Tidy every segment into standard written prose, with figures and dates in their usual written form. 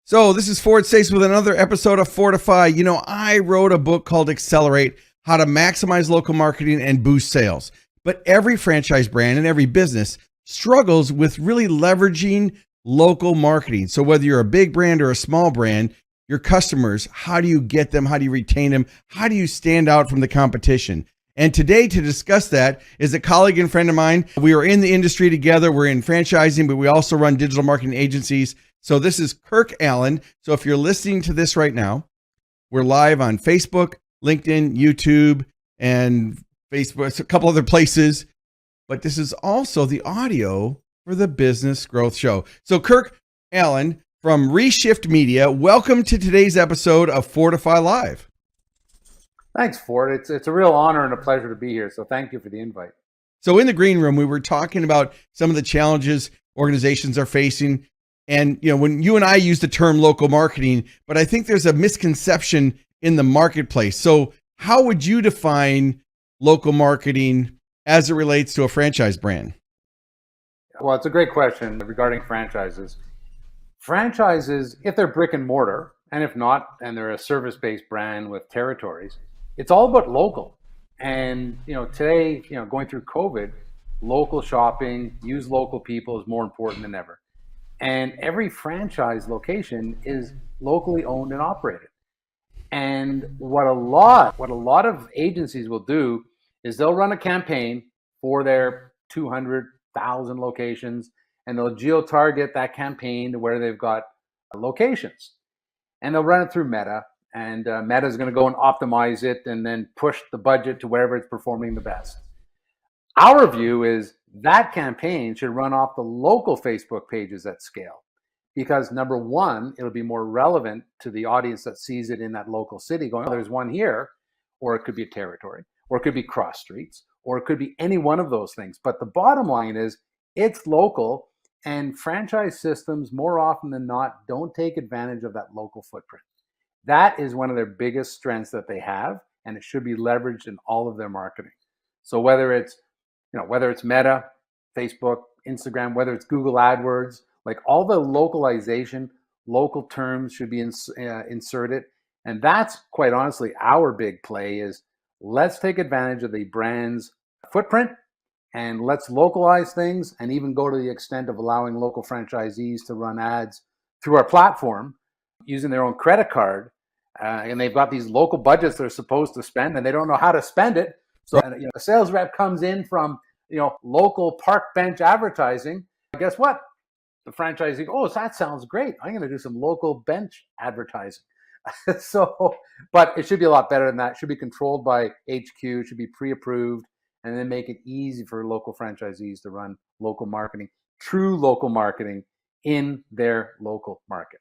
So this is Ford Saeks with another episode of Fordify. You know, I wrote a book called Accelerate, How to Maximize Local Marketing and Boost Sales. But every franchise brand and every business struggles with really leveraging local marketing. So whether you're a big brand or a small brand, your customers, how do you get them? How do you retain them? How do you stand out from the competition? And today to discuss that is a colleague and friend of mine. We are in the industry together. We're in franchising, but we also run digital marketing agencies. So this is Kirk Allen. So if you're listening to this right now, we're live on Facebook, LinkedIn, YouTube, and Facebook, a couple other places. But this is also the audio for the Business Growth Show. So Kirk Allen from REshift Media, welcome to today's episode of Fordify Live. Thanks, Ford. It's a real honor and a pleasure to be here. So thank you for the invite. So in the green room, we were talking about some of the challenges organizations are facing. And, you know, when you and I use the term local marketing, but I think there's a misconception in the marketplace. So how would you define local marketing as it relates to a franchise brand? Well, it's a great question regarding franchises. Franchises, if they're brick and mortar, and if not, and they're a service-based brand with territories, it's all about local. And, you know, today, you know, going through COVID, local shopping, use local people is more important than ever. And every franchise location is locally owned and operated. And what a lot of agencies will do is they'll run a campaign for their 200,000 locations, and they'll geo-target that campaign to where they've got locations. And they'll run it through Meta, and Meta is going to go and optimize it and then push the budget to wherever it's performing the best. Our view is that campaign should run off the local Facebook pages at scale, because number one, it'll be more relevant to the audience that sees it in that local city going, oh, there's one here, or it could be a territory, or it could be cross streets, or it could be any one of those things. But the bottom line is it's local, and franchise systems more often than not don't take advantage of that local footprint. That is one of their biggest strengths that they have, and it should be leveraged in all of their marketing. So whether it's Meta, Facebook, Instagram, whether it's Google AdWords, like all the localization, local terms should be inserted. And that's quite honestly our big play is let's take advantage of the brand's footprint and let's localize things and even go to the extent of allowing local franchisees to run ads through our platform using their own credit card. And they've got these local budgets they're supposed to spend and they don't know how to spend it. So, you know, a sales rep comes in from, you know, local park bench advertising. Guess what? The franchisee, oh, that sounds great. I'm going to do some local bench advertising. But it should be a lot better than that. It should be controlled by HQ, should be pre-approved, and then make it easy for local franchisees to run local marketing, true local marketing in their local market.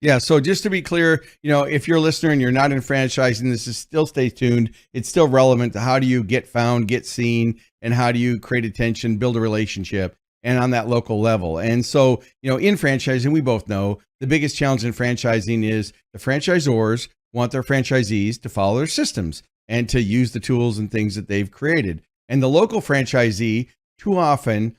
Yeah. So just to be clear, you know, if you're a listener and you're not in franchising, this is still stay tuned. It's still relevant to how do you get found, get seen, and how do you create attention, build a relationship, and on that local level. And so, you know, in franchising, we both know the biggest challenge in franchising is the franchisors want their franchisees to follow their systems and to use the tools and things that they've created. And the local franchisee too often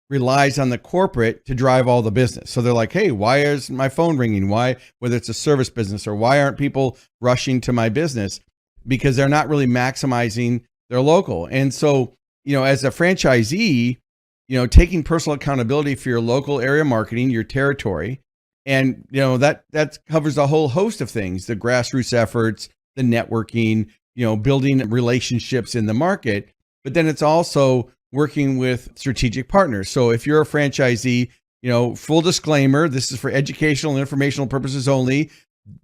relies on the corporate to drive all the business. So they're like, hey, why is my phone ringing? Why, whether it's a service business or why aren't people rushing to my business? Because they're not really maximizing their local. And so, you know, as a franchisee, you know, taking personal accountability for your local area marketing, your territory, and, you know, that covers a whole host of things, the grassroots efforts, the networking, you know, building relationships in the market, but then it's also working with strategic partners. So if you're a franchisee, you know, full disclaimer, this is for educational and informational purposes only.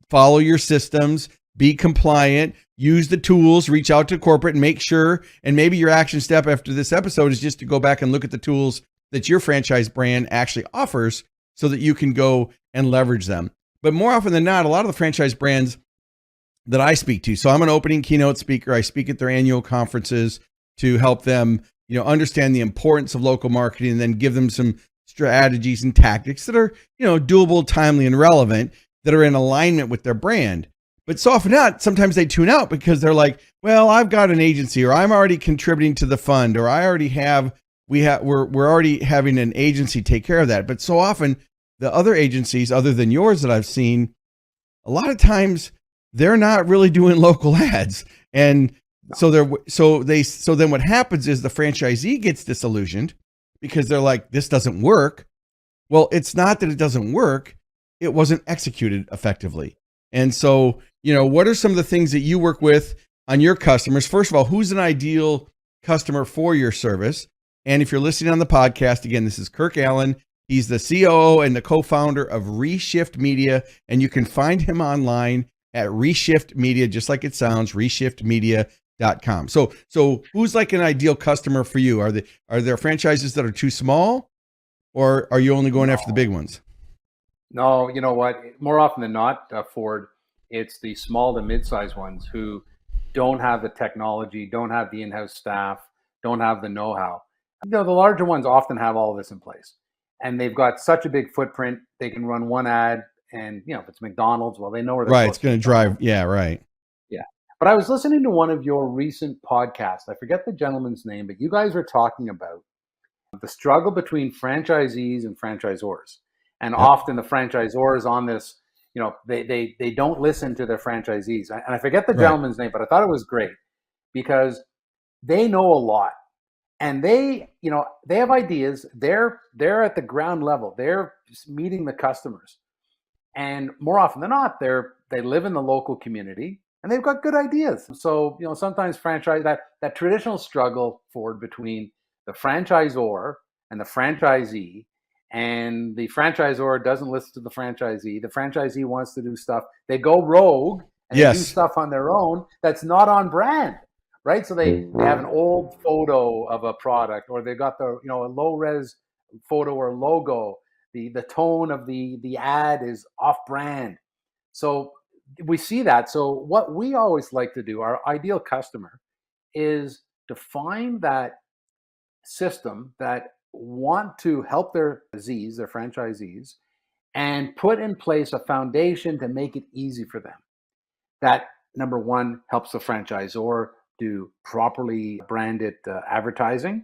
Follow your systems, be compliant, use the tools, reach out to corporate and make sure, and maybe your action step after this episode is just to go back and look at the tools that your franchise brand actually offers so that you can go and leverage them. But more often than not, a lot of the franchise brands that I speak to, so I'm an opening keynote speaker. I speak at their annual conferences to help them, you know, understand the importance of local marketing and then give them some strategies and tactics that are, you know, doable, timely, and relevant that are in alignment with their brand. But so often not, sometimes they tune out because they're like, well, I've got an agency, or I'm already contributing to the fund, or I already have, we're already having an agency take care of that. But so often the other agencies other than yours that I've seen, a lot of times they're not really doing local ads. And so then what happens is the franchisee gets disillusioned because they're like, this doesn't work. Well, it's not that it doesn't work. It wasn't executed effectively. And so, what are some of the things that you work with on your customers? First of all, who's an ideal customer for your service? And if you're listening on the podcast, again, this is Kirk Allen. He's the COO and the co-founder of REshift Media, and you can find him online at ReShift Media, just like it sounds, reshiftmedia.com. So who's like an ideal customer for you? Are there franchises that are too small, or are you only going after the big ones? No, you know what? More often than not, Ford, it's the small to mid-sized ones who don't have the technology, don't have the in-house staff, don't have the know-how. The larger ones often have all of this in place, and they've got such a big footprint. They can run one ad, and if it's McDonald's, well, they know where they're right. It's going to drive. Yeah, right. Yeah. But I was listening to one of your recent podcasts. I forget the gentleman's name, but you guys were talking about the struggle between franchisees and franchisors. And often the franchisors on this, they don't listen to their franchisees. And I forget the gentleman's name, but I thought it was great because they know a lot. And they have ideas. They're at the ground level. They're meeting the customers. And more often than not, they live in the local community and they've got good ideas. So, sometimes that traditional struggle forward between the franchisor and the franchisee, and the franchisor doesn't listen to the franchisee wants to do stuff. They go rogue and they do stuff on their own that's not on brand, right? So they have an old photo of a product, or they got a low res photo or logo. The tone of the ad is off brand. So we see that. So what we always like to do, our ideal customer, is to find that system that want to help their franchisees, and put in place a foundation to make it easy for them. That, number one, helps the franchisor do properly branded advertising,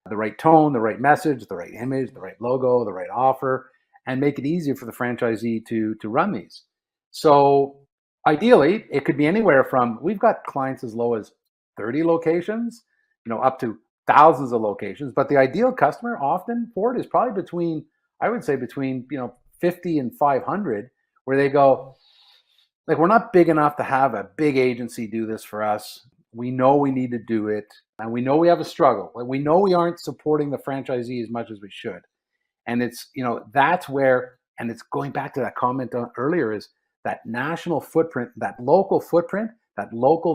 the right tone, the right message, the right image, the right logo, the right offer, and make it easier for the franchisee to run these. So ideally, it could be anywhere from, we've got clients as low as 30 locations, up to thousands of locations. But the ideal customer often, Ford, is probably between 50 and 500, where they go, like, we're not big enough to have a big agency do this for us. We know we need to do it, and we know we have a struggle. Like, we know we aren't supporting the franchisee as much as we should. And it's, that's where, and it's going back to that comment earlier, is that national footprint, that local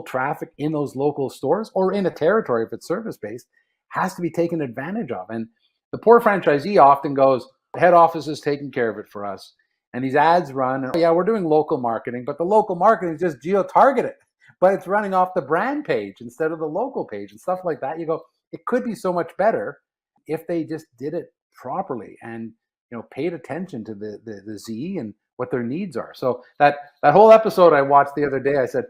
traffic in those local stores or in a territory, if it's service-based, has to be taken advantage of. And the poor franchisee often goes, head office is taking care of it for us. And these ads run, and we're doing local marketing, but the local marketing is just geo-targeted, but it's running off the brand page instead of the local page and stuff like that. You go, it could be so much better if they just did it properly and paid attention to the Z and what their needs are. So that whole episode I watched the other day, I said,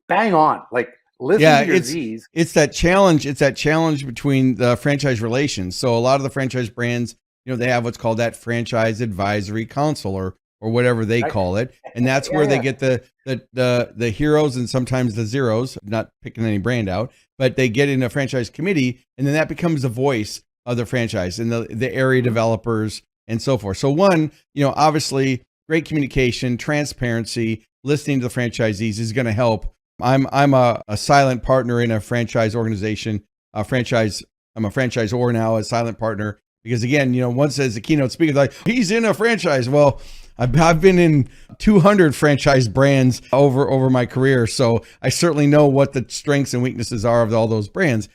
bang on, like, listen to your Zs. It's that challenge. It's that challenge between the franchise relations. So a lot of the franchise brands, they have what's called that franchise advisory council or whatever they call it. And that's where they get the heroes and sometimes the zeros, not picking any brand out, but they get in a franchise committee, and then that becomes the voice of the franchise and the area developers and so forth. So one, obviously great communication, transparency, listening to the franchisees is going to help. I'm a silent partner in a franchise organization, I'm a franchisor now, a silent partner, because again, once as a keynote speaker, like, he's in a franchise. Well, I've been in 200 franchise brands over my career. So I certainly know what the strengths and weaknesses are of all those brands.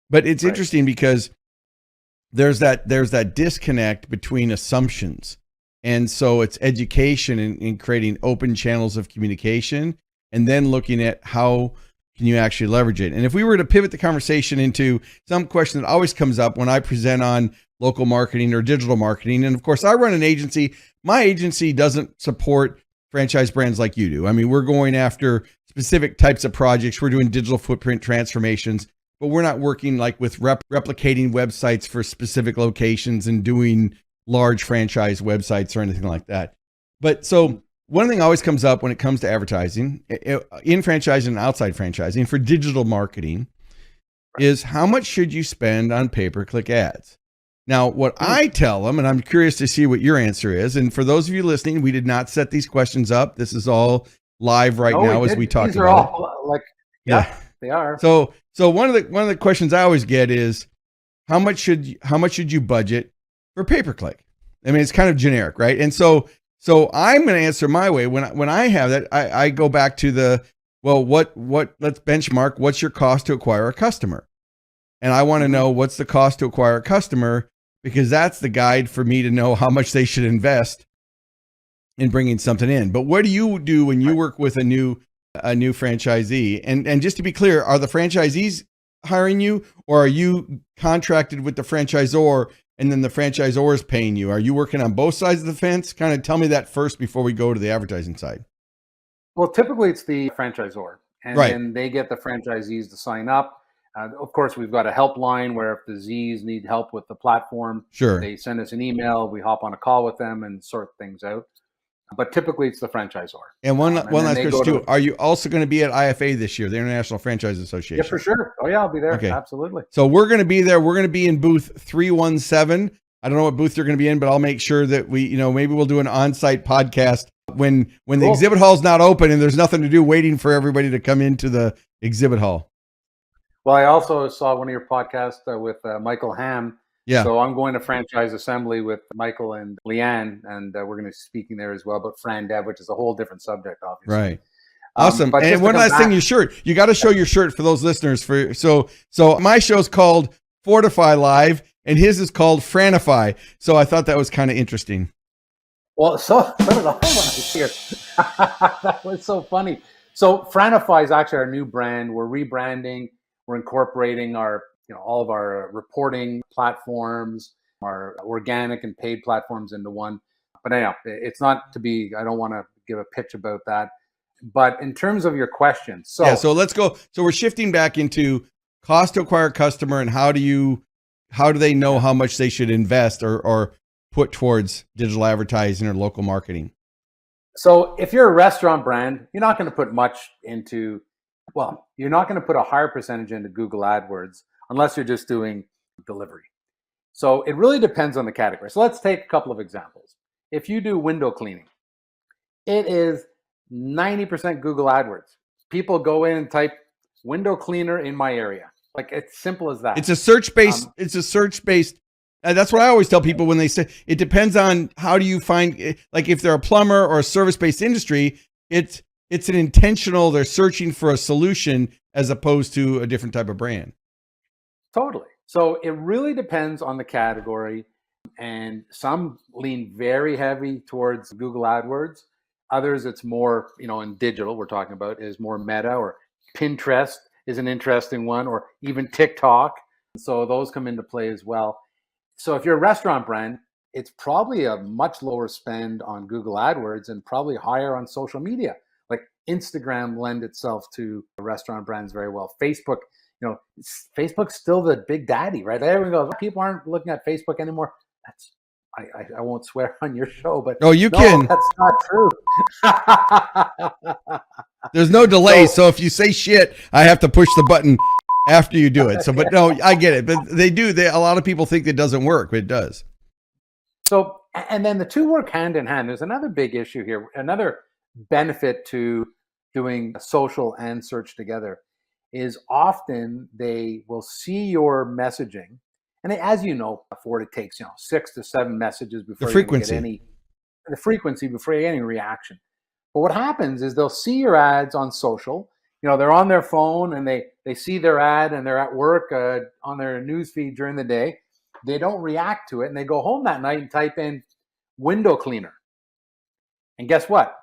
But it's interesting because there's that disconnect between assumptions. And so it's education in creating open channels of communication, and then looking at how can you actually leverage it. And if we were to pivot the conversation into some question that always comes up when I present on local marketing or digital marketing, and of course I run an agency, my agency doesn't support franchise brands like you do. I mean, we're going after specific types of projects. We're doing digital footprint transformations, but we're not working like with replicating websites for specific locations and doing large franchise websites or anything like that. But so one thing always comes up when it comes to advertising in franchising and outside franchising for digital marketing is how much should you spend on pay-per-click ads? Now, what I tell them, and I'm curious to see what your answer is, and for those of you listening, we did not set these questions up. This is all live right now as we talk about it. These are all like, yeah, they are. So one of the questions I always get is how much should you budget for pay-per-click? I mean, it's kind of generic, right? And so I'm going to answer my way. When I have that, I go back to let's benchmark what's your cost to acquire a customer. And I want to know what's the cost to acquire a customer, because that's the guide for me to know how much they should invest in bringing something in. But what do you do when you work with a new franchisee? And just to be clear, are the franchisees hiring you, or are you contracted with the franchisor and then the franchisor is paying you? Are you working on both sides of the fence? Kind of tell me that first before we go to the advertising side. Well, typically it's the franchisor, and then they get the franchisees to sign up. Of course, we've got a helpline where if the Zs need help with the platform, they send us an email, we hop on a call with them and sort things out. But typically it's the franchisor. And one last question too. Are you also going to be at IFA this year, the International Franchise Association? Yeah, for sure. Oh yeah, I'll be there. Okay. Absolutely. So we're going to be there. We're going to be in booth 317. I don't know what booth you're going to be in, but I'll make sure that maybe we'll do an on-site podcast when the exhibit hall's not open and there's nothing to do waiting for everybody to come into the exhibit hall. Well, I also saw one of your podcasts with Michael Ham. Yeah. So I'm going to Franchise Assembly with Michael and Leanne, and we're going to be speaking there as well about Fran Dev, which is a whole different subject, obviously. Right. Awesome. And one last thing, your shirt. You got to show your shirt for those listeners. So my show's called Fordify Live, and his is called Franify. So I thought that was kind of interesting. Well, hold on here. That was so funny. So Franify is actually our new brand. We're rebranding. We're incorporating all of our reporting platforms, our organic and paid platforms into one. But anyhow, it's not to be, I don't want to give a pitch about that. But in terms of your question, so let's go. So we're shifting back into cost to acquire a customer, and how do they know how much they should invest or put towards digital advertising or local marketing? So if you're a restaurant brand, you're not going to put much into, you're not going to put a higher percentage into Google AdWords unless you're just doing delivery. So it really depends on the category. So let's take a couple of examples. If you do window cleaning, it is 90% Google AdWords. People go in and type window cleaner in my area. Like, it's simple as that. It's a search-based, that's what I always tell people when they say, it depends on how do you find, like if they're a plumber or a service-based industry, it's an intentional, they're searching for a solution as opposed to a different type of brand. Totally. So it really depends on the category, and some lean very heavy towards Google AdWords. Others, it's more, in digital, we're talking about, is more Meta, or Pinterest is an interesting one, or even TikTok. So those come into play as well. So if you're a restaurant brand, it's probably a much lower spend on Google AdWords and probably higher on social media. Like Instagram lend itself to restaurant brands very well. Facebook, Facebook's still the big daddy, right? Everyone goes, people aren't looking at Facebook anymore. I won't swear on your show, but can. That's not true. There's no delay, so if you say shit, I have to push the button after you do it. So, but no, I get it. But a lot of people think it doesn't work, but it does. So, and then the two work hand in hand. There's another big issue here. Another benefit to doing social and search together is often they will see your messaging. And as you know, before it takes 6 to 7 messages before you get any reaction. But what happens is they'll see your ads on social. They're on their phone and they see their ad and they're at work on their newsfeed during the day. They don't react to it, and they go home that night and type in window cleaner. And guess what?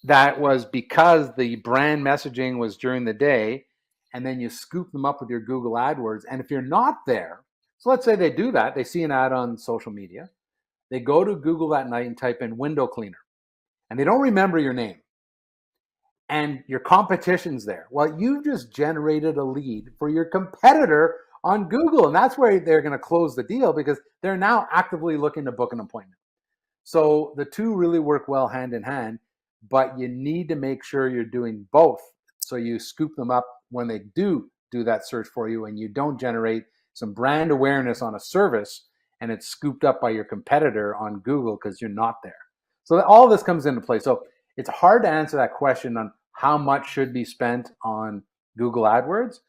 That was because the brand messaging was during the day, and then you scoop them up with your Google AdWords. And if you're not there, so let's say they do that, they see an ad on social media, they go to Google that night and type in window cleaner, and they don't remember your name, and your competition's there. Well, you just generated a lead for your competitor on Google. And that's where they're going to close the deal because they're now actively looking to book an appointment. So the two really work well hand in hand, but you need to make sure you're doing both. So you scoop them up when they do that search for you, and you don't generate some brand awareness on a service and it's scooped up by your competitor on Google because you're not there. So all this comes into play. So it's hard to answer that question on how much should be spent on Google AdWords,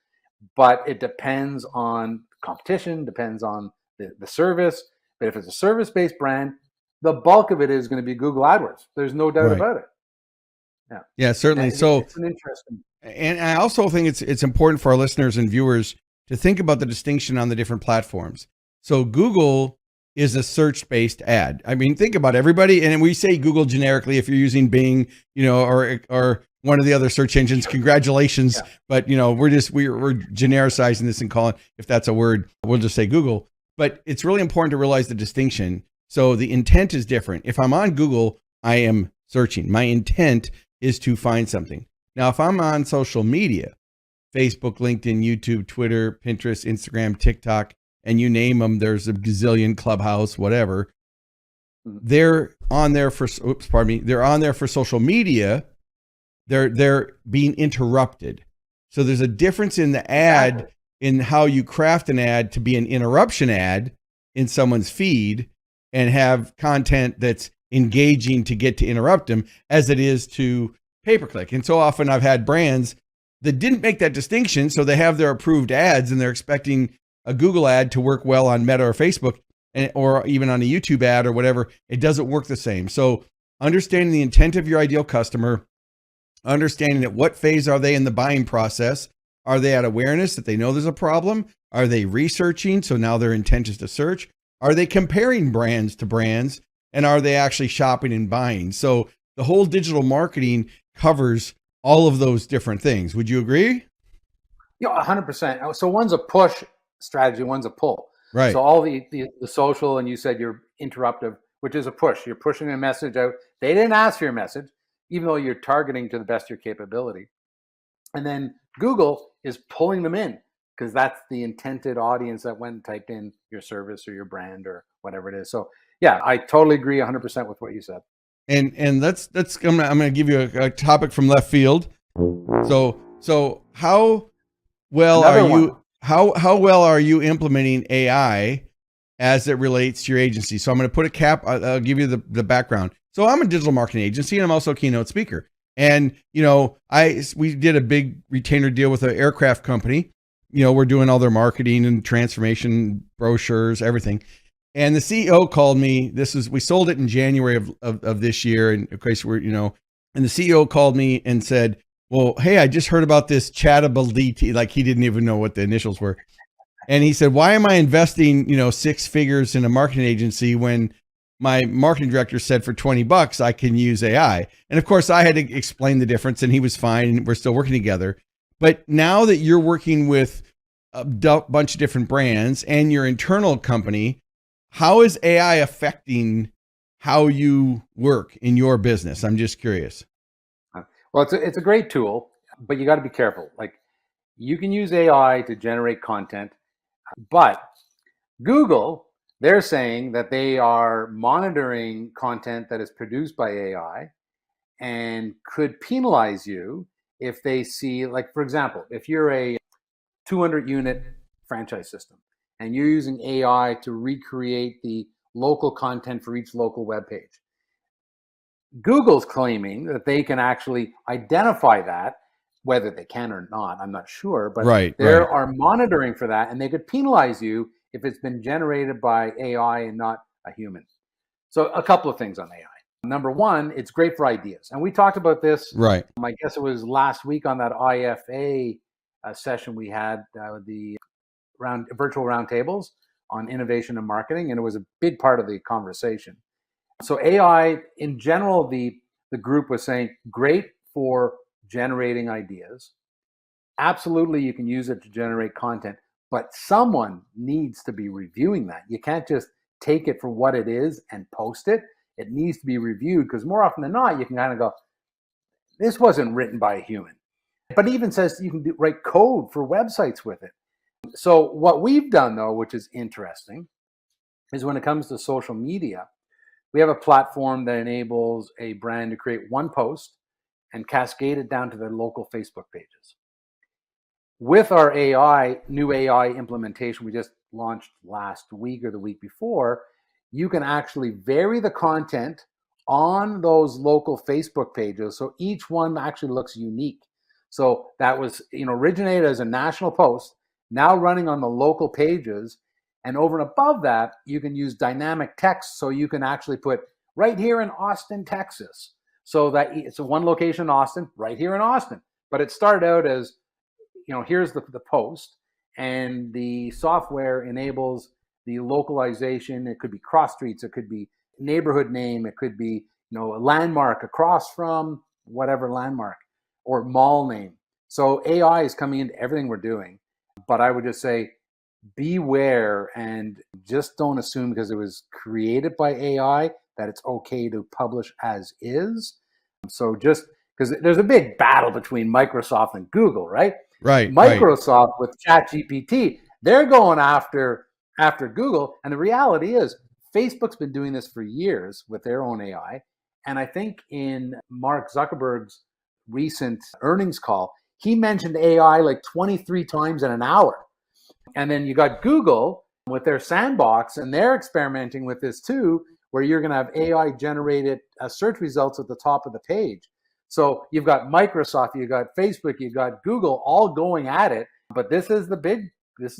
but it depends on competition, depends on the service. But if it's a service-based brand, the bulk of it is going to be Google AdWords. There's no doubt about it. Yeah, certainly. And so it's an interesting. And I also think it's important for our listeners and viewers to think about the distinction on the different platforms. So Google is a search-based ad. I mean, think about everybody, and we say Google generically if you're using Bing, or one of the other search engines. Congratulations, yeah. But we're genericizing this and calling, if that's a word, we'll just say Google. But it's really important to realize the distinction. So the intent is different. If I'm on Google, I am searching. My intent is to find something. Now, if I'm on social media, Facebook, LinkedIn, YouTube, Twitter, Pinterest, Instagram, TikTok, and you name them, there's a gazillion, Clubhouse, whatever. They're on there for, they're on there for social media. They're being interrupted. So there's a difference in the ad, in how you craft an ad to be an interruption ad in someone's feed and have content that's engaging to get to interrupt them, as it is to pay-per-click. And so often I've had brands that didn't make that distinction. So they have their approved ads and they're expecting a Google ad to work well on Meta or Facebook, or even on a YouTube ad or whatever. It doesn't work the same. So understanding the intent of your ideal customer, understanding at what phase are they in the buying process? Are they at awareness that they know there's a problem? Are they researching? So now their intent is to search. Are they comparing brands to brands? And are they actually shopping and buying? So the whole digital marketing covers all of those different things. Would you agree? Yeah, 100%. So one's a push strategy, one's a pull. Right. So all the social, and you said you're interruptive, which is a push. You're pushing a message out. They didn't ask for your message, even though you're targeting to the best of your capability. And then Google is pulling them in because that's the intended audience that went and typed in your service or your brand or whatever it is. So yeah, I totally agree 100% with what you said. And that's I'm gonna give you a topic from left field. So how well how well are you implementing AI as it relates to your agency? So I'm going to put a cap. I'll give you the background. So I'm a digital marketing agency and I'm also a keynote speaker. And we did a big retainer deal with an aircraft company. We're doing all their marketing and transformation brochures, everything. And the CEO called me. We sold it in January of this year. And of course and the CEO called me and said, well, hey, I just heard about this chattable DT. Like he didn't even know what the initials were. And he said, why am I investing, 6 figures in a marketing agency when my marketing director said for $20 I can use AI? And of course I had to explain the difference, and he was fine. And we're still working together. But now that you're working with a bunch of different brands and your internal company, how is AI affecting how you work in your business? I'm just curious. Well, it's a great tool, but you got to be careful. Like, you can use AI to generate content, but Google, they're saying that they are monitoring content that is produced by AI and could penalize you if they see, like, for example, if you're a 200 unit franchise system and you're using AI to recreate the local content for each local webpage, Google's claiming that they can actually identify that. Whether they can or not, I'm not sure, but they are monitoring for that, and they could penalize you if it's been generated by AI and not a human. So a couple of things on AI. Number one, it's great for ideas. And we talked about this, right? I guess it was last week on that IFA session we had, the virtual roundtables on innovation and marketing, and it was a big part of the conversation. So AI, in general, the group was saying, great for generating ideas. Absolutely, you can use it to generate content, but someone needs to be reviewing that. You can't just take it for what it is and post it. It needs to be reviewed, because more often than not, you can kind of go, this wasn't written by a human. But it even says you can write code for websites with it. So what we've done, though, which is interesting, is when it comes to social media, we have a platform that enables a brand to create one post and cascade it down to their local Facebook pages. With our new AI implementation we just launched last week or the week before, you can actually vary the content on those local Facebook pages, so each one actually looks unique. So that was, originated as a national post, now running on the local pages. And over and above that, you can use dynamic text, so you can actually put right here in Austin, Texas. So that it's one location in Austin, right here in Austin. But it started out as, here's the post, and the software enables the localization. It could be cross streets, it could be neighborhood name, it could be, a landmark across from whatever landmark, or mall name. So AI is coming into everything we're doing. But I would just say, beware, and just don't assume because it was created by AI that it's okay to publish as is. So just because there's a big battle between Microsoft and Google, right? Right. Microsoft with ChatGPT, they're going after Google. And the reality is Facebook's been doing this for years with their own AI. And I think in Mark Zuckerberg's recent earnings call, he mentioned AI like 23 times in an hour. And then you got Google with their sandbox, and they're experimenting with this too, where you're going to have AI generated search results at the top of the page. So you've got Microsoft, you've got Facebook, you've got Google all going at it. But this is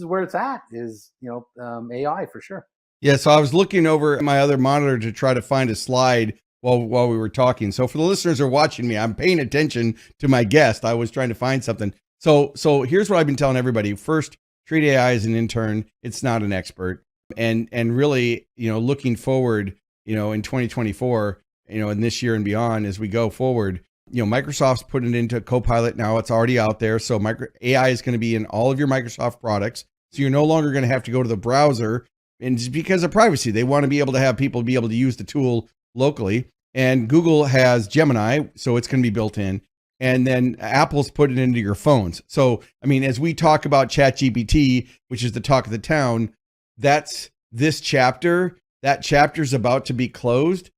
where it's at, is, AI for sure. Yeah. So I was looking over my other monitor to try to find a slide while we were talking. So for the listeners who are watching me, I'm paying attention to my guest. I was trying to find something. So here's what I've been telling everybody. First, treat AI as an intern. It's not an expert. And really, looking forward, in 2024, in this year and beyond, as we go forward, Microsoft's putting it into Copilot now. It's already out there. So AI is going to be in all of your Microsoft products. So you're no longer going to have to go to the browser. And just because of privacy, they want to be able to have people be able to use the tool locally. And Google has Gemini, so it's going to be built in. And then Apple's put it into your phones. So, as we talk about ChatGPT, which is the talk of the town, that's this chapter. That chapter's about to be closed.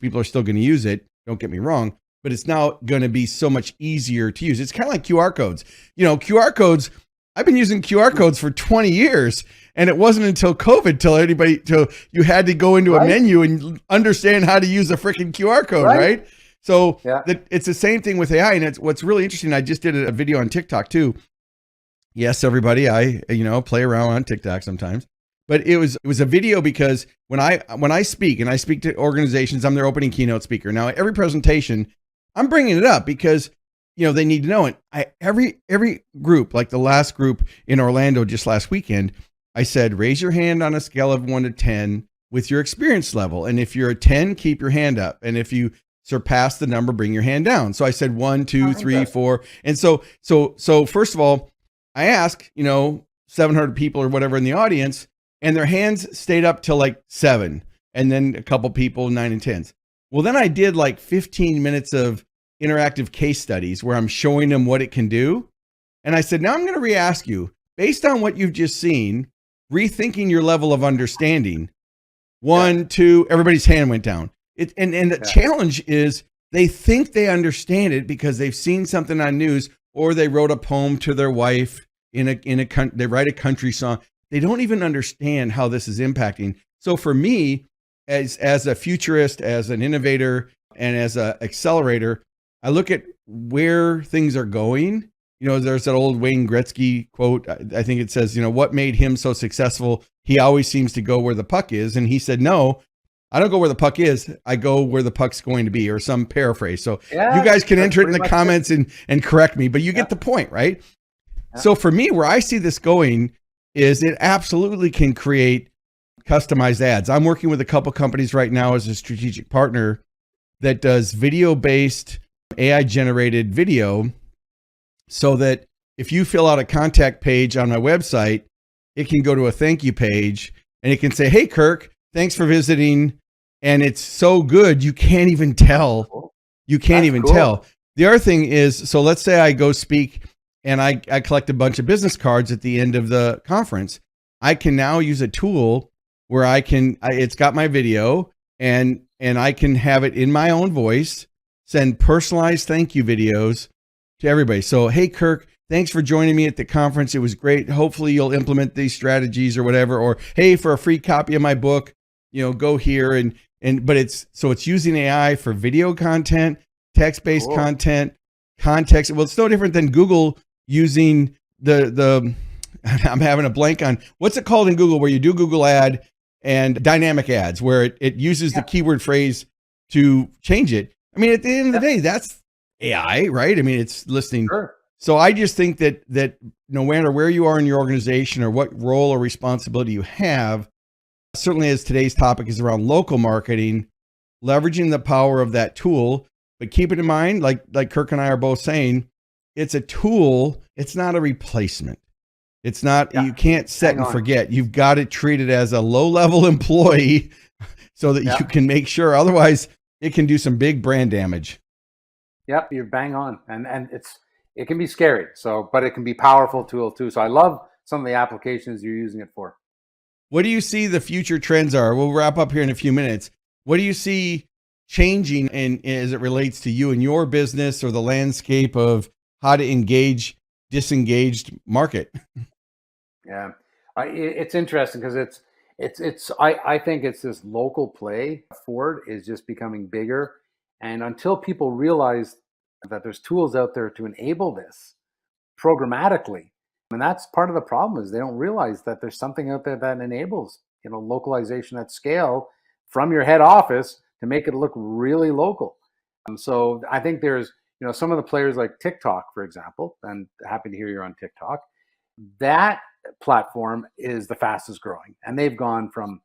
People are still going to use it. Don't get me wrong, but it's now going to be so much easier to use. It's kind of like QR codes. QR codes, I've been using QR codes for 20 years. And it wasn't until COVID till you had to go into a menu and understand how to use a freaking QR code, right? So it's the same thing with AI. And what's really interesting. I just did a video on TikTok too. Yes, everybody, I play around on TikTok sometimes, but it was a video because when I speak to organizations, I'm their opening keynote speaker. Now, every presentation, I'm bringing it up because they need to know it. Every group, like the last group in Orlando just last weekend, I said, raise your hand on a scale of 1 to 10 with your experience level. And if you're a 10, keep your hand up. And if you surpass the number, bring your hand down. So I said 1, 2, 3, 4. And so first of all, I asked, 700 people or whatever in the audience, and their hands stayed up till like 7. And then a couple people, 9 and 10s. Well, then I did like 15 minutes of interactive case studies where I'm showing them what it can do. And I said, now I'm going to re-ask you, based on what you've just seen, rethinking your level of understanding. 1, 2, everybody's hand went down. And the challenge is they think they understand it because they've seen something on news, or they wrote a poem to their wife they write a country song. They don't even understand how this is impacting. So for me, as a futurist, as an innovator, and as an accelerator, I look at where things are going. There's that old Wayne Gretzky quote. I think it says, what made him so successful? He always seems to go where the puck is. And he said, no, I don't go where the puck is. I go where the puck's going to be, or some paraphrase. So you guys can enter it in the comments and correct me, but you get the point, right? Yeah. So for me, where I see this going is it absolutely can create customized ads. I'm working with a couple companies right now as a strategic partner that does video-based AI generated video, so that if you fill out a contact page on my website, it can go to a thank you page and it can say, hey, Kirk, thanks for visiting. And it's so good, you can't even tell. You can't even tell. The other thing is, so let's say I go speak and I collect a bunch of business cards at the end of the conference. I can now use a tool where it's got my video, and I can have it in my own voice, send personalized thank you videos to everybody. So, hey, Kirk, thanks for joining me at the conference. It was great. Hopefully you'll implement these strategies or whatever. Or, hey, for a free copy of my book, go here. But it's using AI for video content, text-based content, context. Well, it's no different than Google using the I'm having a blank on what's it called in Google, where you do Google ad and dynamic ads, where it uses the keyword phrase to change it. I mean, at the end of the day, that's AI, right? I mean, it's listening. Sure. So I just think that no matter where you are in your organization or what role or responsibility you have, certainly as today's topic is around local marketing, leveraging the power of that tool, but keep it in mind, like Kirk and I are both saying, it's a tool. It's not a replacement. It's not, you can't set and forget. You've got to treat it as a low-level employee so that you can make sure. Otherwise, it can do some big brand damage. Yep, you're bang on. And it can be scary. But it can be powerful tool too. So I love some of the applications you're using it for. What do you see the future trends are? We'll wrap up here in a few minutes. What do you see changing as it relates to you and your business, or the landscape of how to engage disengaged market? Yeah, it's interesting because I think it's this local play. Ford is just becoming bigger, and until people realize that there's tools out there to enable this programmatically, and that's part of the problem, is they don't realize that there's something out there that enables localization at scale from your head office to make it look really local. So I think there's some of the players like TikTok, for example, and happy to hear you're on TikTok. That platform is the fastest growing, and they've gone from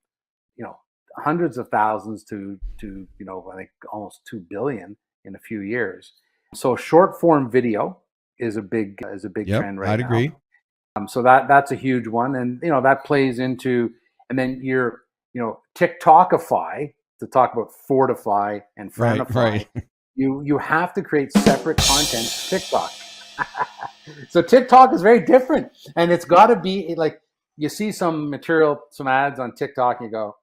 hundreds of thousands to I think almost 2 billion in a few years. So short form video is a big trend right now. I'd agree. So that's a huge one, and that plays into, and then your TikTokify, to talk about Fordify and Fordify. Right. You have to create separate content for TikTok. So TikTok is very different, and it's got to be like, you see some material, some ads on TikTok, and you go,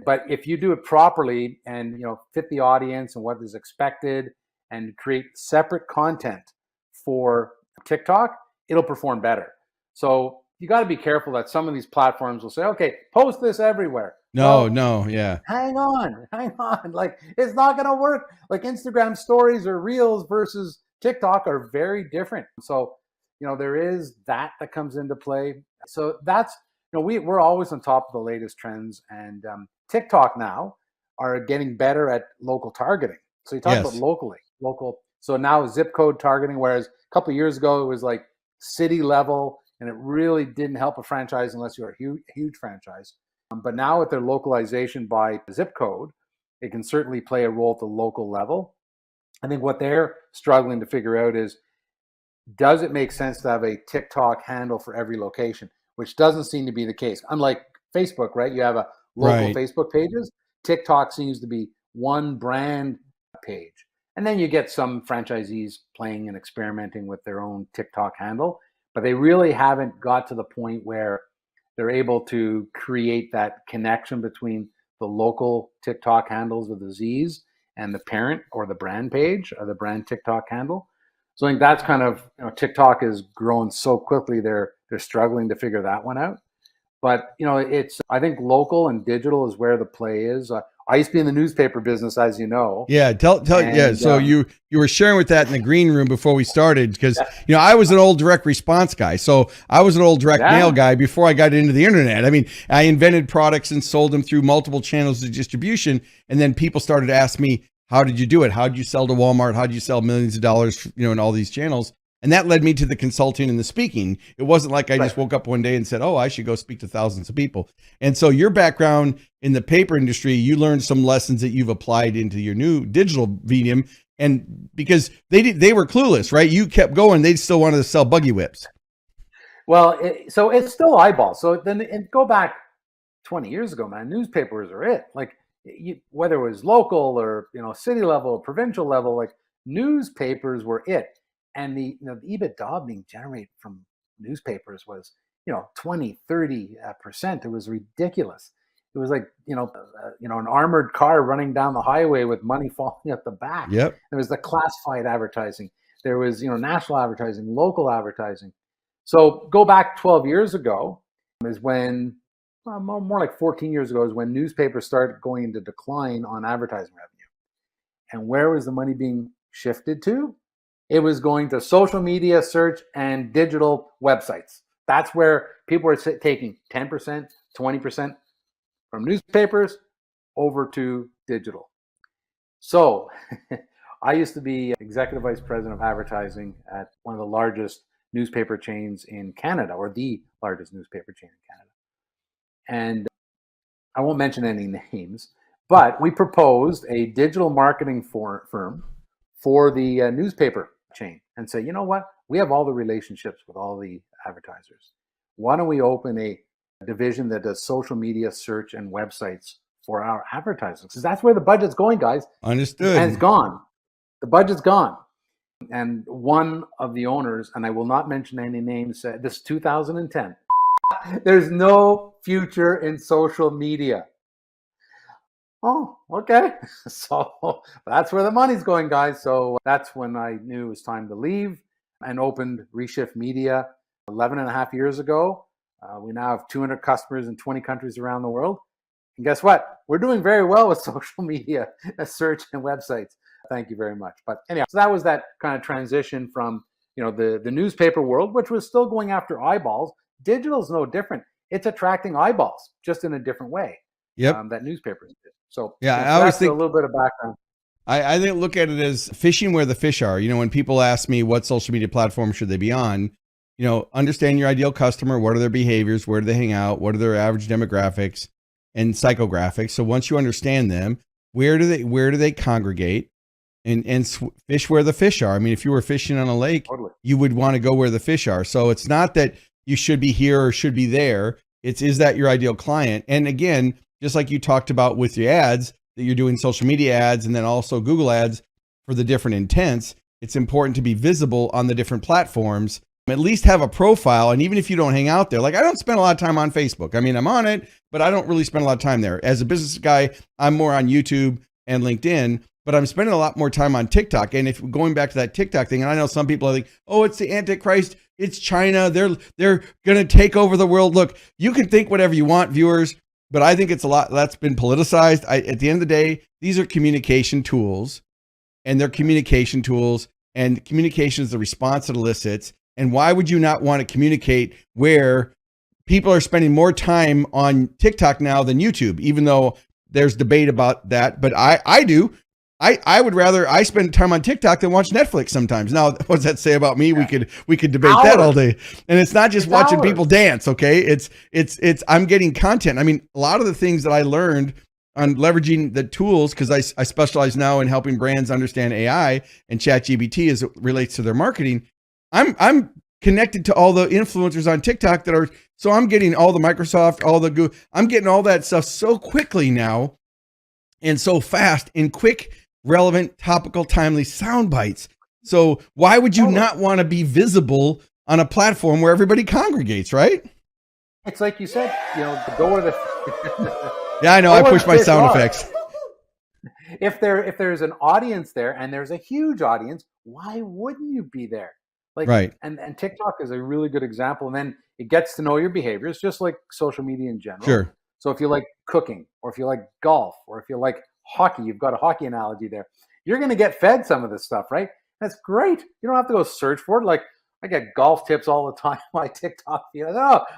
But if you do it properly and fit the audience and what is expected, and create separate content for TikTok, it'll perform better. So you got to be careful that some of these platforms will say, okay, post this everywhere. No, Hang on. Like, it's not going to work. Like, Instagram stories or reels versus TikTok are very different. So, there is that comes into play. So that's, we're always on top of the latest trends, and TikTok now are getting better at local targeting. So you talk about local. So now zip code targeting, whereas a couple of years ago, it was like city level, and it really didn't help a franchise unless you're a huge franchise. But now with their localization by zip code, it can certainly play a role at the local level. I think what they're struggling to figure out is, does it make sense to have a TikTok handle for every location, which doesn't seem to be the case. Unlike Facebook, right? You have a local Facebook pages. TikTok seems to be one brand page. And then you get some franchisees playing and experimenting with their own TikTok handle, but they really haven't got to the point where they're able to create that connection between the local TikTok handles with the Z's and the parent or the brand page or the brand TikTok handle. So I think that's kind of, TikTok is growing so quickly, they're struggling to figure that one out. But, I think local and digital is where the play is. I used to be in the newspaper business, as you know. Yeah, So you were sharing with that in the green room before we started, because I was an old direct response guy. So I was an old direct mail guy before I got into the internet. I mean, I invented products and sold them through multiple channels of distribution, and then people started to ask me, how did you do it? How did you sell to Walmart? How did you sell millions of dollars, in all these channels? And that led me to the consulting and the speaking. It wasn't like I just woke up one day and said, oh, I should go speak to thousands of people. And so your background in the paper industry, you learned some lessons that you've applied into your new digital medium. And because they were clueless, right? You kept going. They still wanted to sell buggy whips. Well, so it's still eyeballs. So then, and go back 20 years ago, man, newspapers are it. Like, whether it was local or, city level, provincial level, like, newspapers were it. And the EBITDA being generated from newspapers was 20, 30%. It was ridiculous. It was like an armored car running down the highway with money falling at the back. Yep. There was the classified advertising. There was national advertising, local advertising. So go back 12 years ago is when, more like 14 years ago, is when newspapers started going into decline on advertising revenue. And where was the money being shifted to? It was going to social media, search, and digital websites. That's where people were taking 10%, 20% from newspapers over to digital. So I used to be executive vice president of advertising at one of the largest newspaper chains in Canada, or the largest newspaper chain in Canada. And I won't mention any names, but we proposed a digital marketing firm for the newspaper chain and say, you know what? We have all the relationships with all the advertisers. Why don't we open a division that does social media, search, and websites for our advertisers? Because that's where the budget's going, guys. Understood. And it's gone. The budget's gone. And one of the owners, and I will not mention any names, said, this is 2010, there's no future in social media. Oh, okay. So that's where the money's going, guys. So that's when I knew it was time to leave and opened REshift Media 11 and a half years ago. We now have 200 customers in 20 countries around the world. And guess what? We're doing very well with social media, search, and websites. Thank you very much. But anyhow, so that was that kind of transition from the newspaper world, which was still going after eyeballs. Digital is no different. It's attracting eyeballs, just in a different way. Yep. That newspapers did. So yeah, so I always think a little bit of background. I think look at it as fishing where the fish are. When people ask me what social media platform should they be on, understand your ideal customer. What are their behaviors? Where do they hang out? What are their average demographics and psychographics? So once you understand them, where do they congregate? And fish where the fish are. I mean, if you were fishing on a lake, Totally. You would want to go where the fish are. So it's not that you should be here or should be there. Is that your ideal client? And again, just like you talked about with your ads, that you're doing social media ads and then also Google ads for the different intents, it's important to be visible on the different platforms, at least have a profile. And even if you don't hang out there, like I don't spend a lot of time on Facebook. I mean, I'm on it, but I don't really spend a lot of time there. As a business guy, I'm more on YouTube and LinkedIn, but I'm spending a lot more time on TikTok. And if going back to that TikTok thing, and I know some people are like, oh, it's the Antichrist, it's China, they're going to take over the world. Look, you can think whatever you want, viewers, but I think it's a lot that's been politicized. At the end of the day, these are communication tools, and they're communication tools, and communication is the response it elicits. And why would you not want to communicate where people are spending more time on TikTok now than YouTube, even though there's debate about that, but I do. I would rather I spend time on TikTok than watch Netflix sometimes. Now, what does that say about me? Yeah. We could debate that all day. And it's not just watching people dance, okay? It's I'm getting content. I mean, a lot of the things that I learned on leveraging the tools, because I specialize now in helping brands understand AI and ChatGPT as it relates to their marketing. I'm connected to all the influencers on TikTok so I'm getting all the Microsoft, all the Google, I'm getting all that stuff so quickly now and so fast in quick, relevant, topical, timely sound bites. So why would you not want to be visible on a platform where everybody congregates, right? It's like you said, go where the yeah, I know. I push my sound effects. If there's an audience there and there's a huge audience, why wouldn't you be there? Right. And TikTok is a really good example. And then it gets to know your behaviors, just like social media in general. Sure. So if you like cooking, or if you like golf, or if you like hockey, you've got a hockey analogy there. You're going to get fed some of this stuff, right? That's great. You don't have to go search for it. Like I get golf tips all the time on my TikTok feed.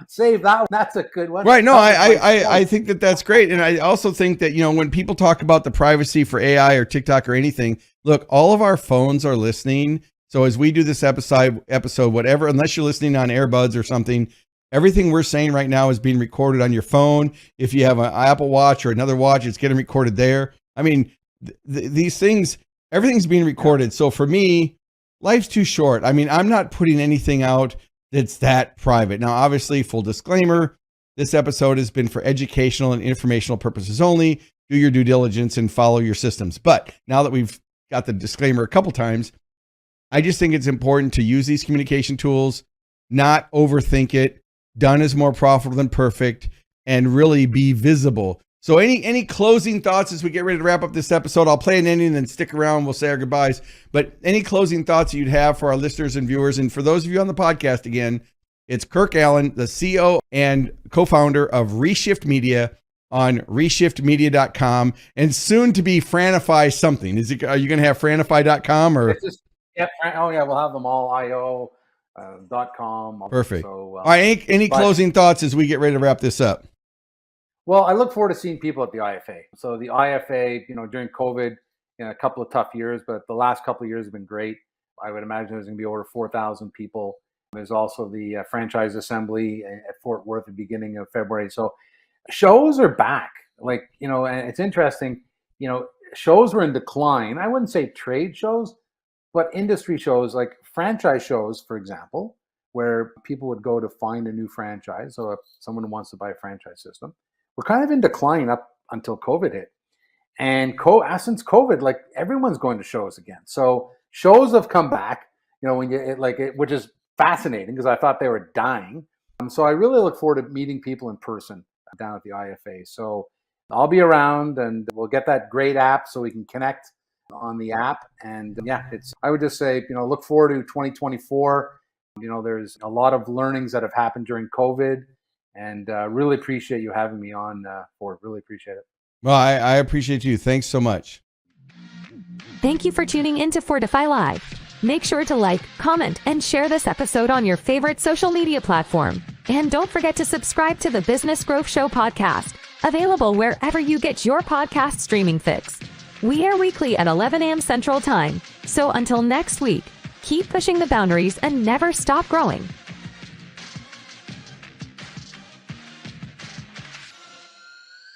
Save that one. That's a good one. Right. No, I think that's great. And I also think that, when people talk about the privacy for AI or TikTok or anything, look, all of our phones are listening. So as we do this episode, whatever, unless you're listening on earbuds or something, everything we're saying right now is being recorded on your phone. If you have an Apple Watch or another watch, it's getting recorded there. I mean, these things, everything's being recorded. So for me, life's too short. I mean, I'm not putting anything out that's that private. Now, obviously, full disclaimer, this episode has been for educational and informational purposes only. Do your due diligence and follow your systems. But now that we've got the disclaimer a couple times, I just think it's important to use these communication tools, not overthink it. Done is more profitable than perfect, and really be visible. So any closing thoughts as we get ready to wrap up this episode? I'll play an ending and then stick around. We'll say our goodbyes. But any closing thoughts you'd have for our listeners and viewers? And for those of you on the podcast, again, it's Kirk Allen, the CEO and co-founder of ReShift Media on reshiftmedia.com, and soon to be Franify something. Are you going to have franify.com or? We'll have them all .com. Perfect. So, all right. Any closing thoughts as we get ready to wrap this up? Well, I look forward to seeing people at the IFA. So the IFA, during COVID, a couple of tough years, but the last couple of years have been great. I would imagine there's going to be over 4,000 people. There's also the franchise assembly at Fort Worth at the beginning of February. So shows are back. And it's interesting, shows were in decline. I wouldn't say trade shows, but industry shows like franchise shows, for example, where people would go to find a new franchise. So if someone wants to buy a franchise system, we're kind of in decline up until COVID hit. And since COVID, everyone's going to shows again. So shows have come back, which is fascinating because I thought they were dying. So I really look forward to meeting people in person down at the IFA. So I'll be around, and we'll get that great app so we can connect on the app. And I would just say, look forward to 2024. There's a lot of learnings that have happened during COVID, and really appreciate you having me on, Ford. Really appreciate it. Well, I appreciate you. Thanks so much. Thank you for tuning in to Fordify Live. Make sure to like, comment, and share this episode on your favorite social media platform. And don't forget to subscribe to the Business Growth Show podcast, available wherever you get your podcast streaming fix. We air weekly at 11 a.m. Central Time. So until next week, keep pushing the boundaries and never stop growing.